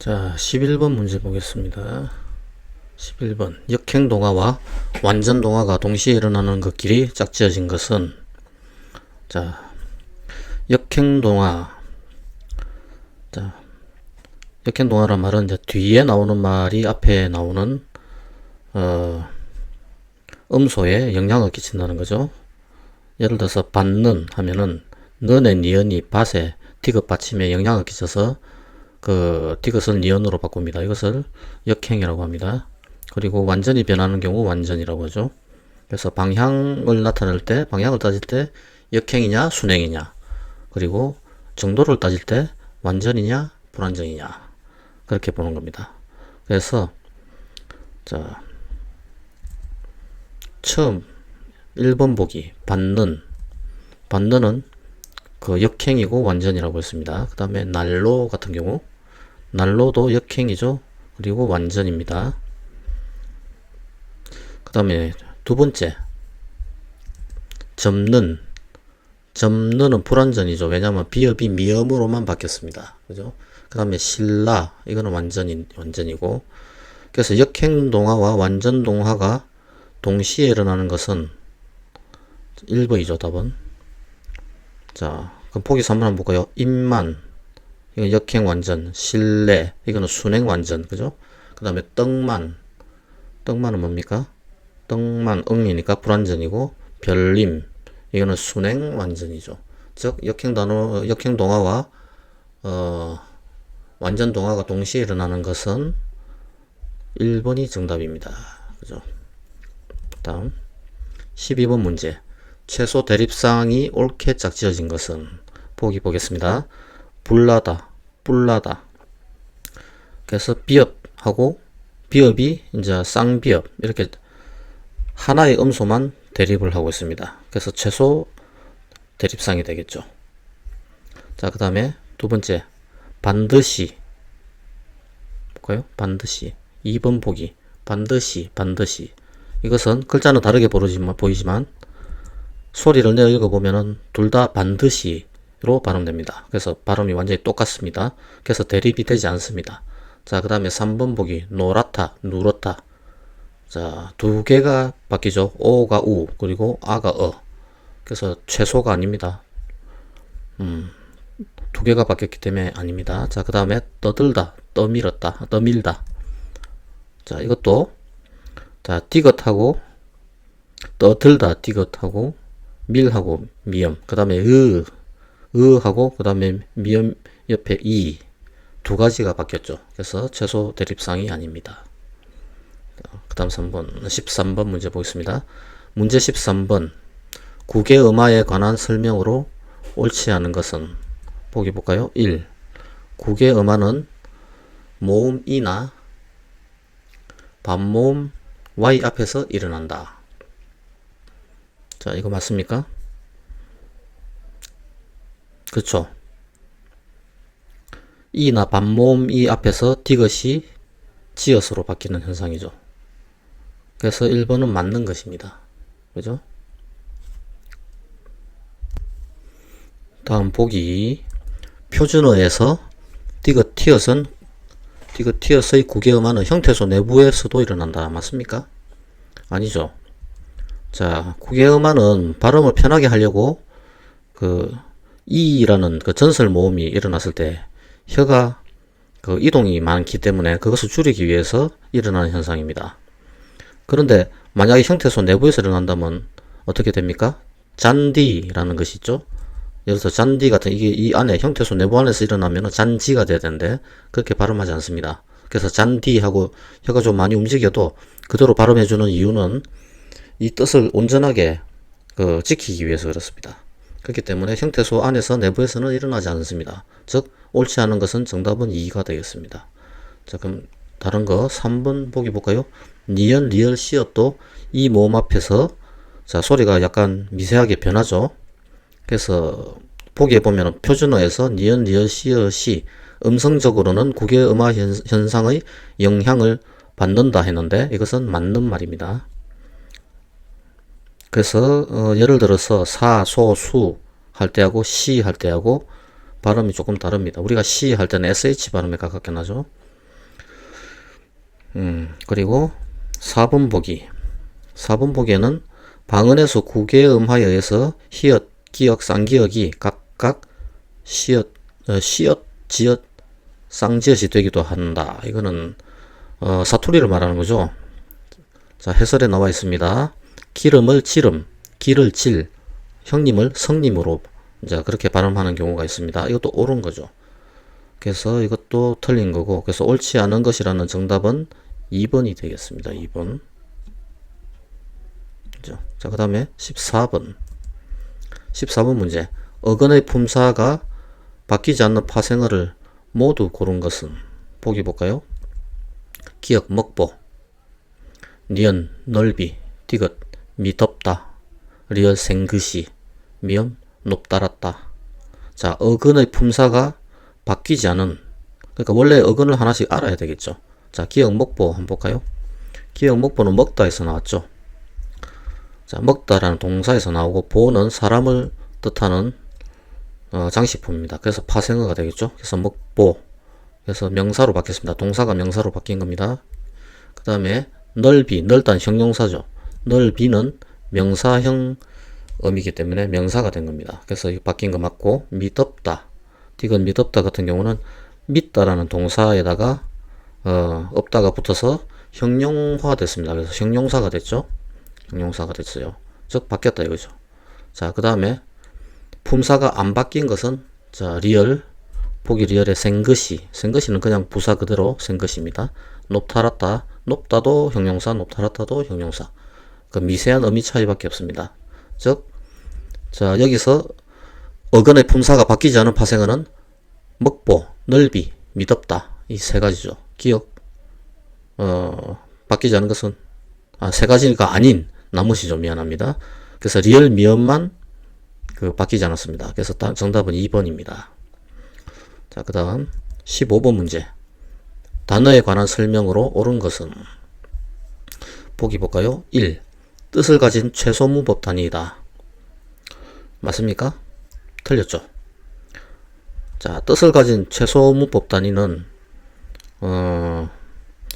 자, 11번 문제 보겠습니다. 11번. 역행동화와 완전동화가 동시에 일어나는 것끼리 짝지어진 것은, 자, 역행동화. 자, 역행동화란 말은 이제 뒤에 나오는 말이 앞에 나오는, 음소에 영향을 끼친다는 거죠. 예를 들어서 받는 하면은 너네 니은이 밭에 디귿 받침에 영향을 끼쳐서 그 디귿을 니은으로 바꿉니다. 이것을 역행이라고 합니다. 그리고 완전히 변하는 경우 완전이라고 하죠. 그래서 방향을 나타낼 때, 방향을 따질 때 역행이냐 순행이냐, 그리고 정도를 따질 때 완전이냐 불완전이냐, 그렇게 보는 겁니다. 그래서 자, 처음 1번 보기 받는은 그 역행이고 완전이라고 했습니다. 그 다음에 난로 같은 경우 난로도 역행이죠. 그리고 완전입니다. 그 다음에 두 번째 접는은 불완전이죠. 왜냐하면 비읍이 미음으로만 바뀌었습니다. 그죠? 그 다음에 신라, 이거는 완전이고. 그래서 역행동화와 완전동화가 동시에 일어나는 것은 1번이죠. 답은. 자, 그럼 보기 3번 한번 볼까요? 임만, 이건 역행 완전. 신뢰, 이거는 순행 완전. 그죠? 그 다음에 떡만은 뭡니까? 떡만, 응이니까 불완전이고. 별림, 이거는 순행 완전이죠. 즉 역행동화와 완전동화가 동시에 일어나는 것은 1번이 정답입니다. 그죠? 다음 12번 문제. 최소 대립상이 옳게 짝지어진 것은, 보기 보겠습니다. 불나다, 뿔나다. 그래서 비읍하고 비읍이 이제 쌍비읍, 이렇게 하나의 음소만 대립을 하고 있습니다. 그래서 최소 대립상이 되겠죠. 자, 그 다음에 두 번째 반드시 볼까요? 반드시. 2번 보기 반드시. 이것은 글자는 다르게 보이지만 소리를 내어 읽어보면은 둘 다 반드시로 발음됩니다. 그래서 발음이 완전히 똑같습니다. 그래서 대립이 되지 않습니다. 자, 그 다음에 3번 보기 노랗다, 누렇다. 자, 두 개가 바뀌죠. 오가 우, 그리고 아가 어. 그래서 최소가 아닙니다. 두 개가 바뀌었기 때문에 아닙니다. 자, 그 다음에 떠들다, 떠밀다. 자, 이것도 자, 디귿하고 떠들다, 디귿하고 밀하고 미음, 그 다음에 하고 그 다음에 미음 옆에 이 두 가지가 바뀌었죠. 그래서 최소 대립상이 아닙니다. 그 다음 13번 문제 보겠습니다. 문제 13번. 국외음화에 관한 설명으로 옳지 않은 것은, 보기 볼까요? 1. 국외음화는 모음 이나 반모음 y 앞에서 일어난다. 자, 이거 맞습니까? 그렇죠. 이나 반모음 이 앞에서 디귿이 지읒으로 바뀌는 현상이죠. 그래서 1번은 맞는 것입니다. 그죠? 다음 보기. 표준어에서 디귿 티읕의 국외음화는 형태소 내부에서도 일어난다. 맞습니까? 아니죠. 자, 국외음화는 발음을 편하게 하려고 그 이라는 그 전설 모음이 일어났을 때 혀가 그 이동이 많기 때문에 그것을 줄이기 위해서 일어나는 현상입니다. 그런데 만약에 형태소 내부에서 일어난다면 어떻게 됩니까? 잔디라는 것이 있죠. 예를 들어서 잔디 같은, 이게 이 안에 형태소 내부 안에서 일어나면 잔지가 돼야 되는데 그렇게 발음하지 않습니다. 그래서 잔디하고 혀가 좀 많이 움직여도 그대로 발음해주는 이유는 이 뜻을 온전하게 지키기 위해서 그렇습니다. 그렇기 때문에 형태소 안에서 내부에서는 일어나지 않습니다. 즉 옳지 않은 것은 정답은 2가 되겠습니다. 자, 그럼 다른 거 3번 보기 볼까요? 니은, 리을, 시읒도 이 모음 앞에서 자, 소리가 약간 미세하게 변하죠. 그래서 보기에 보면 표준어에서 니은, 리을, 시읒이 음성적으로는 국외음화 현상의 영향을 받는다 했는데 이것은 맞는 말입니다. 그래서 예를 들어서 사, 소, 수 할 때하고 시 할 때하고 발음이 조금 다릅니다. 우리가 시 할 때는 sh 발음에 가깝게 나죠. 그리고 4번 보기. 4번 보기에는 방언에서 구개의 음하에 의해서 히읗, 기역, 쌍기역이 각각 시읒, 지읒, 쌍지읒이 되기도 한다. 이거는 사투리를 말하는 거죠. 자, 해설에 나와 있습니다. 기름을 지름, 기를 질, 형님을 성님으로 이제 그렇게 발음하는 경우가 있습니다. 이것도 옳은 거죠. 그래서 이것도 틀린 거고, 그래서 옳지 않은 것이라는 정답은 2번이 되겠습니다. 2번. 자, 그 다음에 14번. 14번 문제. 어근의 품사가 바뀌지 않는 파생어를 모두 고른 것은? 보기 볼까요? 기역, 먹보, 니은, 넓이, 디귿, 미덥다, 리을, 생그시, 미음, 높달았다. 자, 어근의 품사가 바뀌지 않은, 그러니까 원래 어근을 하나씩 알아야 되겠죠. 자, 기역, 먹보 한번 볼까요? 기역, 먹보는 먹다에서 나왔죠. 자, 먹다라는 동사에서 나오고, 보는 사람을 뜻하는 장식품입니다. 그래서 파생어가 되겠죠. 그래서 먹보. 그래서 명사로 바뀌었습니다. 동사가 명사로 바뀐 겁니다. 그 다음에 넓이, 넓다는 형용사죠. 넓이는 명사형 어미이기 때문에 명사가 된 겁니다. 그래서 이 바뀐 거 맞고, 미덥다, 디귿 미덥다 같은 경우는 믿다라는 동사에다가 없다가 붙어서 형용화 됐습니다. 그래서 형용사가 됐죠. 형용사가 됐어요. 즉 바뀌었다 이거죠. 자, 그 다음에 품사가 안 바뀐 것은, 자, 리얼, 보기 리얼의 생것이, 생것이는 그냥 부사 그대로 생것입니다. 높달았다, 높다도 형용사, 높달았다도 형용사. 그 미세한 의미 차이밖에 없습니다. 즉, 자, 여기서 어근의 품사가 바뀌지 않은 파생어는 먹보, 넓이, 미덥다, 이 세 가지죠. 기억, 바뀌지 않은 것은, 세 가지가 아닌 나머지죠. 미안합니다. 그래서 리얼 미음만 바뀌지 않았습니다. 그래서 정답은 2번입니다. 자, 그 다음 15번 문제. 단어에 관한 설명으로 옳은 것은? 보기 볼까요? 1. 뜻을 가진 최소문법 단위이다. 맞습니까? 틀렸죠. 자, 뜻을 가진 최소문법 단위는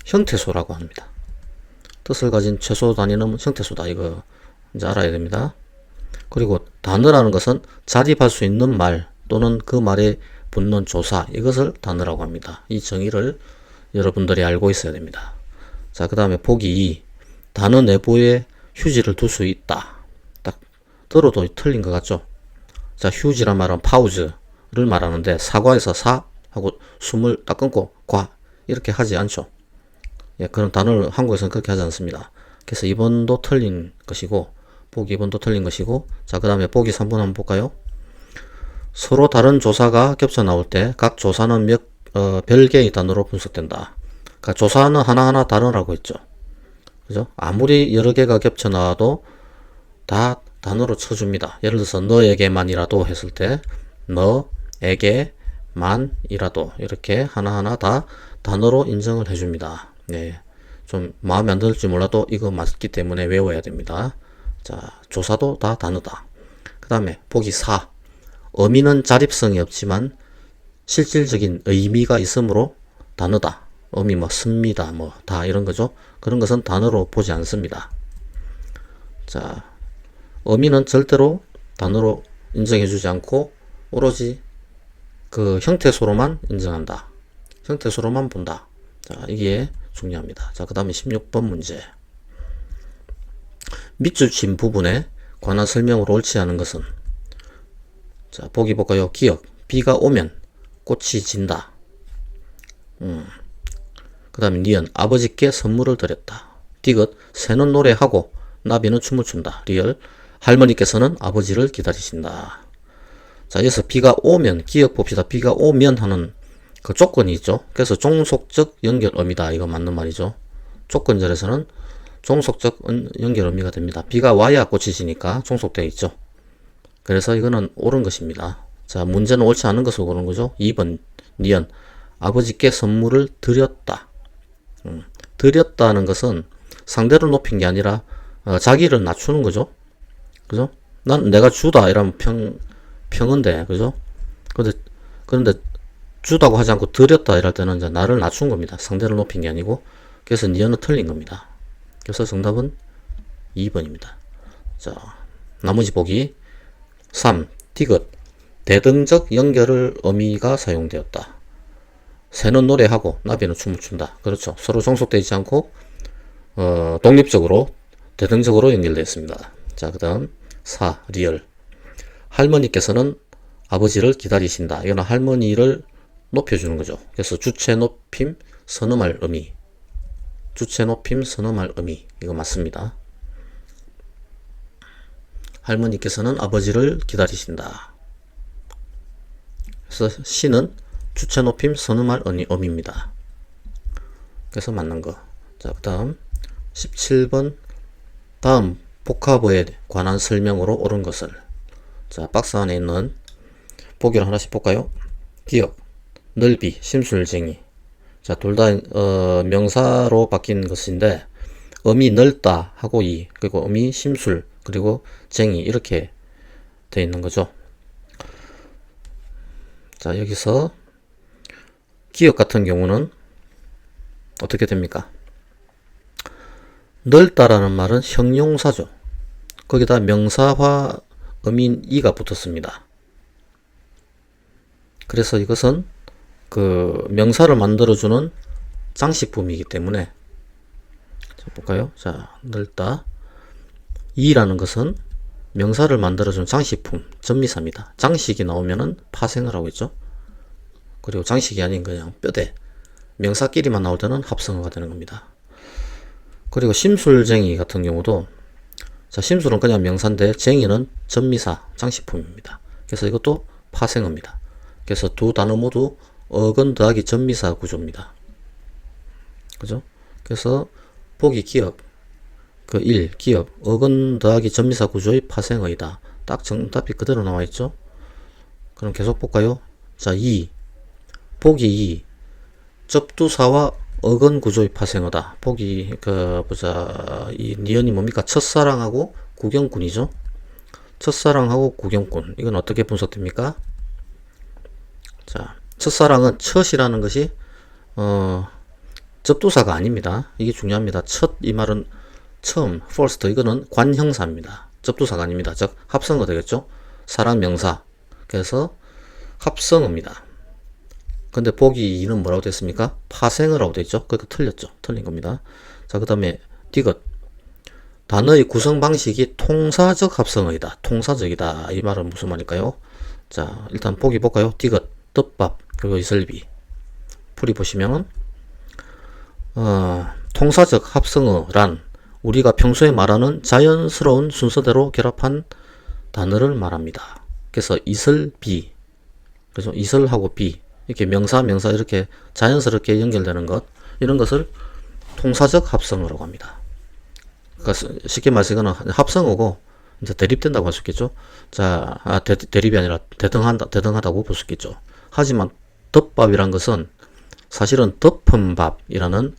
형태소라고 합니다. 뜻을 가진 최소 단위는 형태소다. 이거 이제 알아야 됩니다. 그리고 단어라는 것은 자립할 수 있는 말 또는 그 말에 붙는 조사, 이것을 단어라고 합니다. 이 정의를 여러분들이 알고 있어야 됩니다. 자, 그 다음에 보기 2. 단어 내부에 휴지를 둘 수 있다. 딱 들어도 틀린 것 같죠? 자, 휴지란 말은 파우즈를 말하는데, 사과에서 사 하고 숨을 딱 끊고 과 이렇게 하지 않죠. 예, 그런 단어를 한국에서는 그렇게 하지 않습니다. 그래서 2번도 틀린 것이고, 보기 2번도 틀린 것이고, 자, 그 다음에 보기 3번 한번 볼까요? 서로 다른 조사가 겹쳐 나올 때 각 조사는 별개의 단어로 분석된다. 그러니까 조사는 하나하나 다르라고 했죠. 그죠? 아무리 여러 개가 겹쳐 나와도 다 단어로 쳐줍니다. 예를 들어서 너에게만이라도 했을 때 너에게만이라도 이렇게 하나하나 다 단어로 인정을 해줍니다. 네, 좀 마음에 안 들을지 몰라도 이거 맞기 때문에 외워야 됩니다. 자, 조사도 다 단어다. 그 다음에 보기 4. 어미는 자립성이 없지만 실질적인 의미가 있으므로 단어다. 어미 씁니다. 다 이런 거죠. 그런 것은 단어로 보지 않습니다. 자, 어미는 절대로 단어로 인정해주지 않고 오로지 그 형태소로만 인정한다. 형태소로만 본다. 자, 이게 중요합니다. 자, 그 다음에 16번 문제. 밑줄친 부분에 관한 설명으로 옳지 않은 것은? 자, 보기 볼까요? 기억. 비가 오면 꽃이 진다. 그 다음에 니은. 아버지께 선물을 드렸다. 디귿. 새는 노래하고 나비는 춤을 춘다. 리을. 할머니께서는 아버지를 기다리신다. 자, 여기서 비가 오면, 기억 봅시다. 비가 오면 하는 그 조건이 있죠. 그래서 종속적 연결어미다. 이거 맞는 말이죠. 조건절에서는 종속적 연결어미가 됩니다. 비가 와야 꽃이 지니까 종속되어 있죠. 그래서 이거는 옳은 것입니다. 자, 문제는 옳지 않은 것을 고르는 거죠. 2번 니은. 아버지께 선물을 드렸다. 드렸다는 것은 상대를 높인 게 아니라 자기를 낮추는 거죠. 그죠? 난 내가 주다 이러면 평은데, 그죠? 그런데 주다고 하지 않고 드렸다 이럴 때는 이제 나를 낮춘 겁니다. 상대를 높인 게 아니고. 그래서 니은은 틀린 겁니다. 그래서 정답은 2번입니다. 자, 나머지 보기 3. 디귿 대등적 연결을 의미가 사용되었다. 새는 노래하고 나비는 춤을 춘다. 그렇죠. 서로 종속되어 있지 않고 독립적으로 대등적으로 연결되어 있습니다. 자, 그 다음 4. 리얼 할머니께서는 아버지를 기다리신다. 이거는 할머니를 높여주는 거죠. 그래서 주체 높임 선음할 의미, 주체 높임 선음할 의미, 이거 맞습니다. 할머니께서는 아버지를 기다리신다. 그래서 C는 주체 높임 선음할 의미입니다. 그래서 맞는 거. 자, 그 다음 17번 다음 복합어에 관한 설명으로 옳은 것을. 자, 박스 안에 있는 보기를 하나씩 볼까요? 기억, 넓이, 심술쟁이. 자, 둘 다 명사로 바뀐 것인데 의미 넓다 하고 이, 그리고 의미 심술, 그리고 쟁이 이렇게 되어 있는 거죠. 자, 여기서 기억 같은 경우는 어떻게 됩니까? 넓다라는 말은 형용사죠. 거기다 명사화 의미인 이가 붙었습니다. 그래서 이것은 그 명사를 만들어주는 장식품이기 때문에, 자, 볼까요? 자, 넓다. 이라는 것은 명사를 만들어주는 장식품, 전미사입니다. 장식이 나오면은 파생을 하고 있죠. 그리고 장식이 아닌 그냥 뼈대, 명사끼리만 나올 때는 합성어가 되는 겁니다. 그리고 심술쟁이 같은 경우도, 자, 심술은 그냥 명사인데 쟁이는 전미사, 장식품입니다. 그래서 이것도 파생어입니다. 그래서 두 단어 모두 어근 더하기 전미사 구조입니다. 그죠? 그래서 보기 기억, 그 1, 기억, 어근 더하기 전미사 구조의 파생어이다. 딱 정답이 그대로 나와 있죠? 그럼 계속 볼까요? 자, 2, 보기 2, 접두사와 어근 구조의 파생어다. 보기, 이 니은이 뭡니까? 첫사랑하고 구경꾼이죠? 첫사랑하고 구경꾼. 이건 어떻게 분석됩니까? 자, 첫사랑은 첫이라는 것이, 접두사가 아닙니다. 이게 중요합니다. 첫, 이 말은 처음, first, 이거는 관형사입니다. 접두사가 아닙니다. 즉, 합성어 되겠죠? 사랑 명사. 그래서 합성어입니다. 근데 보기 2는 뭐라고 됐습니까? 파생어라고 됐죠? 그러니까 틀렸죠? 틀린 겁니다. 자, 그 다음에 디귿. 단어의 구성 방식이 통사적 합성어이다. 통사적이다. 이 말은 무슨 말일까요? 자, 일단 보기 볼까요? 디귿, 떡밥, 그리고 이슬비. 풀이 보시면은, 통사적 합성어란 우리가 평소에 말하는 자연스러운 순서대로 결합한 단어를 말합니다. 그래서 이슬비, 그래서 이슬하고 비, 이렇게 명사 이렇게 자연스럽게 연결되는 것, 이런 것을 통사적 합성어라고 합니다. 그러니까 쉽게 말해서 이거는 합성어고 이제 대립된다고 할 수 있겠죠. 자, 대립이 아니라 대등하다고 볼 수 있겠죠. 하지만 덮밥이란 것은 사실은 덮은 밥이라는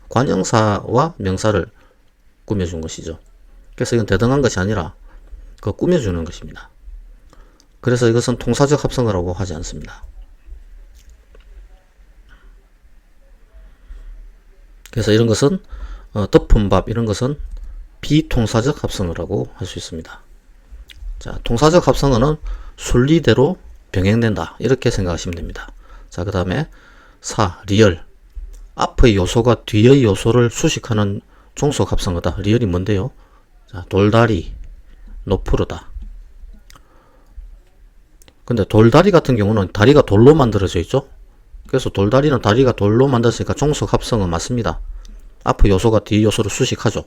관형사와 명사를 꾸며준 것이죠. 그래서 이건 대등한 것이 아니라 그 꾸며주는 것입니다. 그래서 이것은 통사적 합성어라고 하지 않습니다. 그래서 이런 것은 덮은 밥, 이런 것은 비통사적 합성어라고 할 수 있습니다. 자, 통사적 합성어는 순리대로 병행된다, 이렇게 생각하시면 됩니다. 자, 그 다음에 4. 리얼. 앞의 요소가 뒤의 요소를 수식하는 종속 합성어다. 리얼이 뭔데요? 자, 돌다리, 노프르다. 근데 돌다리 같은 경우는 다리가 돌로 만들어져 있죠? 그래서 돌다리는 다리가 돌로 만들었으니까 종속 합성어 맞습니다. 앞의 요소가 뒤 요소를 수식하죠.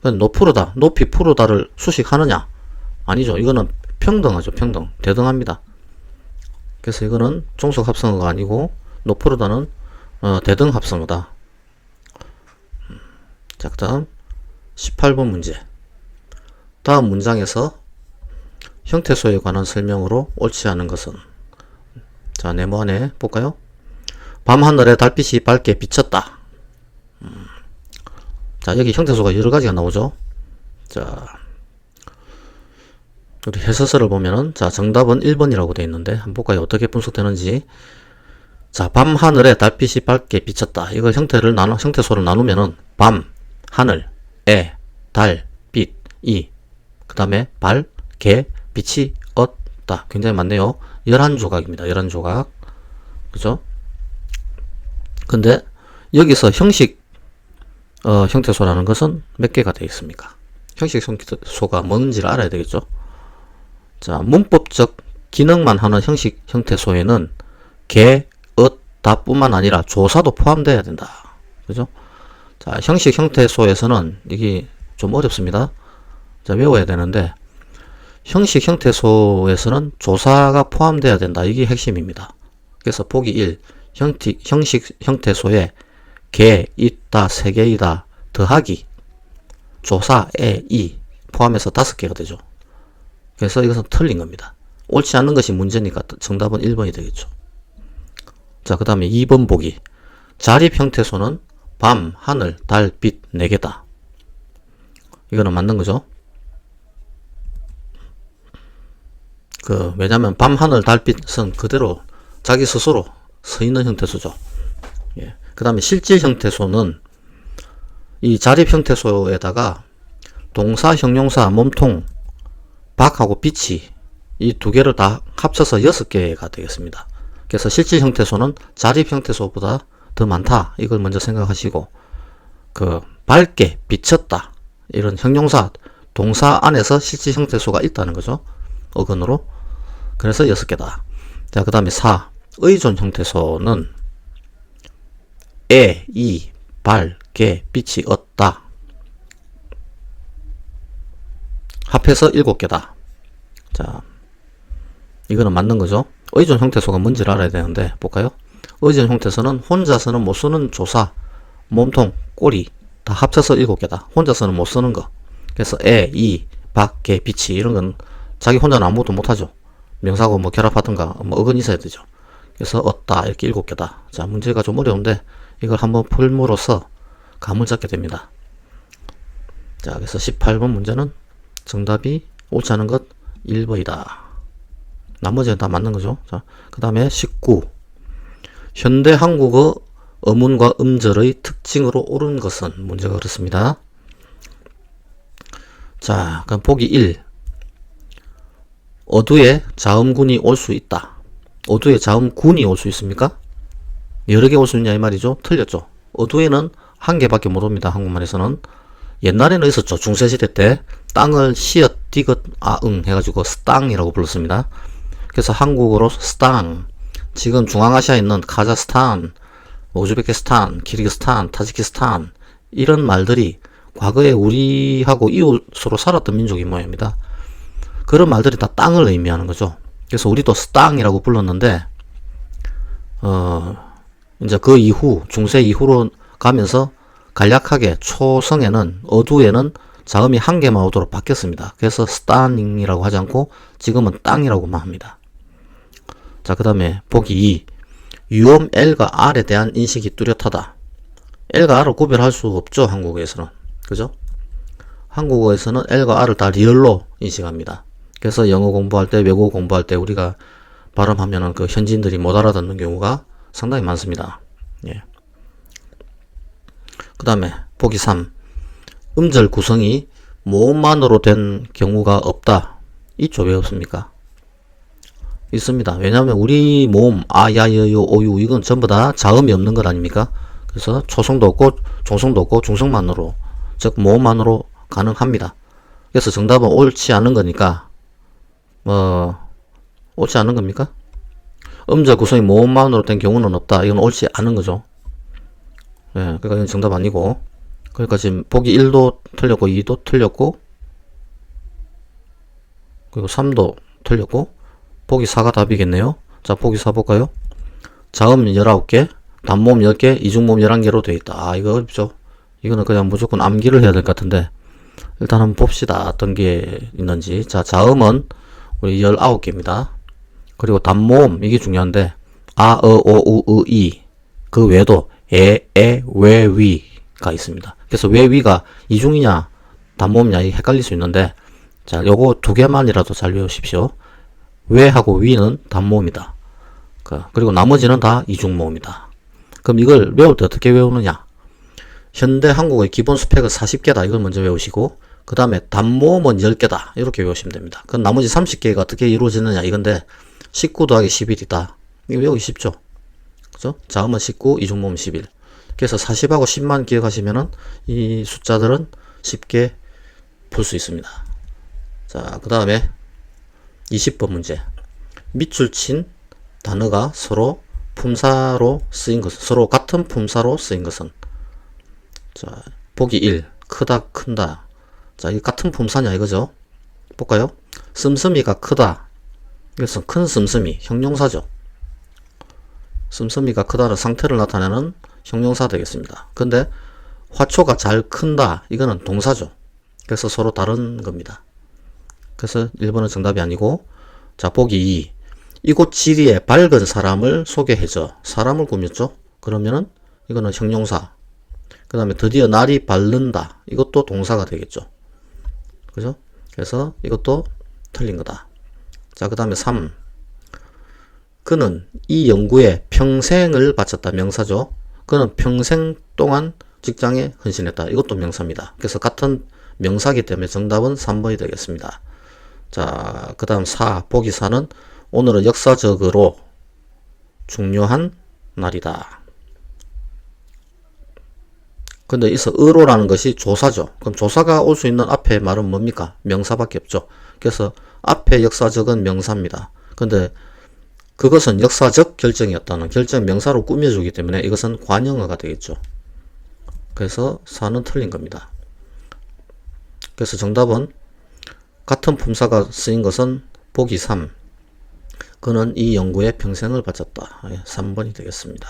근데 노프르다, 높이 푸르다를 수식하느냐? 아니죠. 이거는 평등하죠. 평등. 대등합니다. 그래서 이거는 종속 합성어가 아니고 노프르다는 대등 합성어다. 자, 그 다음 18번 문제. 다음 문장에서 형태소에 관한 설명으로 옳지 않은 것은? 자, 네모 안에 볼까요? 밤하늘에 달빛이 밝게 비쳤다. 자, 여기 형태소가 여러 가지가 나오죠. 자, 우리 해설서를 보면은, 자, 정답은 1번이라고 되어 있는데, 한번 볼까요? 어떻게 분석되는지. 자, 밤 하늘에 달빛이 밝게 비쳤다. 이걸 형태소를 나누면은 밤, 하늘, 달, 빛, 그 다음에 발, 개, 빛이 얻다. 굉장히 많네요. 11조각입니다. 11조각. 그죠? 근데 여기서 형태소라는 것은 몇 개가 되어 있습니까? 형식 형태소가 뭔지를 알아야 되겠죠? 자, 문법적 기능만 하는 형식 형태소에는 개, 다 뿐만 아니라 조사도 포함되어야 된다. 그죠? 자, 형식 형태소에서는 이게 좀 어렵습니다. 자, 외워야 되는데, 형식 형태소에서는 조사가 포함되어야 된다. 이게 핵심입니다. 그래서 보기 1, 형식 형태소에 개, 있다, 3개이다, 더하기, 조사에 포함해서 5개가 되죠. 그래서 이것은 틀린 겁니다. 옳지 않은 것이 문제니까 정답은 1번이 되겠죠. 자, 그 다음에 2번 보기. 자립 형태소는 밤, 하늘, 달, 빛 4개다. 이거는 맞는 거죠. 왜냐면 밤, 하늘, 달, 빛은 그대로 자기 스스로 서 있는 형태소죠. 예. 그 다음에 실질 형태소는 이 자립 형태소에다가 동사, 형용사, 몸통, 박하고 빛이 이 2개를 다 합쳐서 6개가 되겠습니다. 그래서 실질 형태소는 자립 형태소보다 더 많다. 이걸 먼저 생각하시고, 밝게 비쳤다. 이런 형용사, 동사 안에서 실질 형태소가 있다는 거죠. 어근으로. 그래서 6개다. 자, 그 다음에 4. 의존 형태소는 발, 개, 빛이 얻다. 합해서 7개다. 자, 이거는 맞는 거죠. 의존 형태소가 뭔지를 알아야 되는데, 볼까요? 의존 형태소는 혼자서는 못 쓰는 조사, 몸통, 꼬리 다 합쳐서 7개다. 혼자서는 못 쓰는 거. 그래서 박, 개, 빛이 이런 건 자기 혼자는 아무것도 못하죠. 명사하고 뭐 결합하든가 어근이 있어야 되죠. 그래서 얻다 이렇게 7개다. 자, 문제가 좀 어려운데 이걸 한번 풀므로써 감을 잡게 됩니다. 자, 그래서 18번 문제는 정답이 옳지 않은 것 1번이다. 나머지는 다 맞는 거죠. 자, 그 다음에 19. 현대 한국어 어문과 음절의 특징으로 옳은 것은 문제가 그렇습니다. 자, 그럼 보기 1. 어두에 자음군이 올 수 있다. 어두에 자음군이 올 수 있습니까? 여러 개 올 수 있냐 이 말이죠. 틀렸죠. 어두에는 한 개밖에 못 옵니다. 한국말에서는. 옛날에는 있었죠. 중세시대 때 땅을 시엇, 디귿, 아응 해가지고 스땅이라고 불렀습니다. 그래서 한국어로 스땅, 지금 중앙아시아에 있는 카자흐스탄, 우즈베키스탄, 키르기스탄, 타지키스탄 이런 말들이 과거에 우리하고 이웃으로 살았던 민족이 모양입니다. 그런 말들이 다 땅을 의미하는 거죠. 그래서 우리도 스땅이라고 불렀는데 이제 그 이후 중세 이후로 가면서 간략하게 초성에는 어두에는 자음이 한 개만 오도록 바뀌었습니다. 그래서 스타닝이라고 하지 않고 지금은 땅이라고만 합니다. 자, 그 다음에 보기 2. 유음 L과 R에 대한 인식이 뚜렷하다. L과 R을 구별할 수 없죠. 한국어에서는. 그죠? 한국어에서는 L과 R을 다 리얼로 인식합니다. 그래서 영어 공부할 때, 외국어 공부할 때 우리가 발음하면은 그 현지인들이 못 알아듣는 경우가 상당히 많습니다. 예. 그 다음에 보기 3. 음절 구성이 모음만으로 된 경우가 없다. 있죠? 왜 없습니까? 있습니다. 왜냐하면 우리 모음 아, 야, 여, 요, 오유 이건 전부 다 자음이 없는 것 아닙니까? 그래서 초성도 없고 종성도 없고 중성만으로, 즉 모음만으로 가능합니다. 그래서 정답은 옳지 않은 거니까 옳지 않은 겁니까? 음절 구성이 모음만으로 된 경우는 없다. 이건 옳지 않은 거죠. 예, 그러니까 이건 정답 아니고, 그러니까 지금 보기 1도 틀렸고 2도 틀렸고 그리고 3도 틀렸고 보기 4가 답이겠네요. 자, 보기 4 볼까요? 자음 19개, 단모음 10개, 이중모음 11개로 되어 있다. 아, 이거 어렵죠? 이거는 그냥 무조건 암기를 해야 될 것 같은데 일단 한번 봅시다. 어떤 게 있는지. 자, 자음은 우리 19개입니다. 그리고 단모음 이게 중요한데 아, 어, 오, 우, 이 그 외에도 에, 왜, 위가 있습니다. 그래서 왜, 위가 이중이냐 단모음이냐 헷갈릴 수 있는데, 자, 요거 2개만이라도 잘 외우십시오. 왜하고 위는 단모음이다. 그리고 나머지는 다 이중모음이다. 그럼 이걸 외울 때 어떻게 외우느냐? 현대 한국어의 기본 스펙은 40개다. 이걸 먼저 외우시고 그 다음에 단모음은 10개다. 이렇게 외우시면 됩니다. 그럼 나머지 30개가 어떻게 이루어지느냐 이건데 19 더하기 11이다. 이거 외우기 쉽죠? 그죠? 자음은 19, 이중모음 11. 그래서 40하고 10만 기억하시면은 이 숫자들은 쉽게 풀 수 있습니다. 자, 그 다음에 20번 문제. 밑줄 친 단어가 서로 품사로 쓰인 것은, 서로 같은 품사로 쓰인 것은. 자, 보기 1. 크다, 큰다. 자, 이 같은 품사냐 이거죠? 볼까요? 씀씀이가 크다. 이것은 큰 씀씀이, 형용사죠. 씀씀이가 크다는 상태를 나타내는 형용사 되겠습니다. 근데 화초가 잘 큰다. 이거는 동사죠. 그래서 서로 다른 겁니다. 그래서 1번은 정답이 아니고, 자, 보기 2. 이곳 지리에 밝은 사람을 소개해줘. 사람을 꾸몄죠? 그러면은 이거는 형용사. 그 다음에 드디어 날이 밝는다. 이것도 동사가 되겠죠. 그죠? 그래서 이것도 틀린 거다. 자, 그 다음에 3. 그는 이 연구에 평생을 바쳤다. 명사죠. 그는 평생 동안 직장에 헌신했다. 이것도 명사입니다. 그래서 같은 명사기 때문에 정답은 3번이 되겠습니다. 자, 그 다음 4. 보기 4는 오늘은 역사적으로 중요한 날이다. 근데 여기서 의로라는 것이 조사죠. 그럼 조사가 올 수 있는 앞에 말은 뭡니까? 명사밖에 없죠. 그래서 앞에 역사적은 명사입니다. 근데 그것은 역사적 결정이었다는 결정 명사로 꾸며주기 때문에 이것은 관형어가 되겠죠. 그래서 4는 틀린 겁니다. 그래서 정답은 같은 품사가 쓰인 것은 보기 3. 그는 이 연구에 평생을 바쳤다. 3번이 되겠습니다.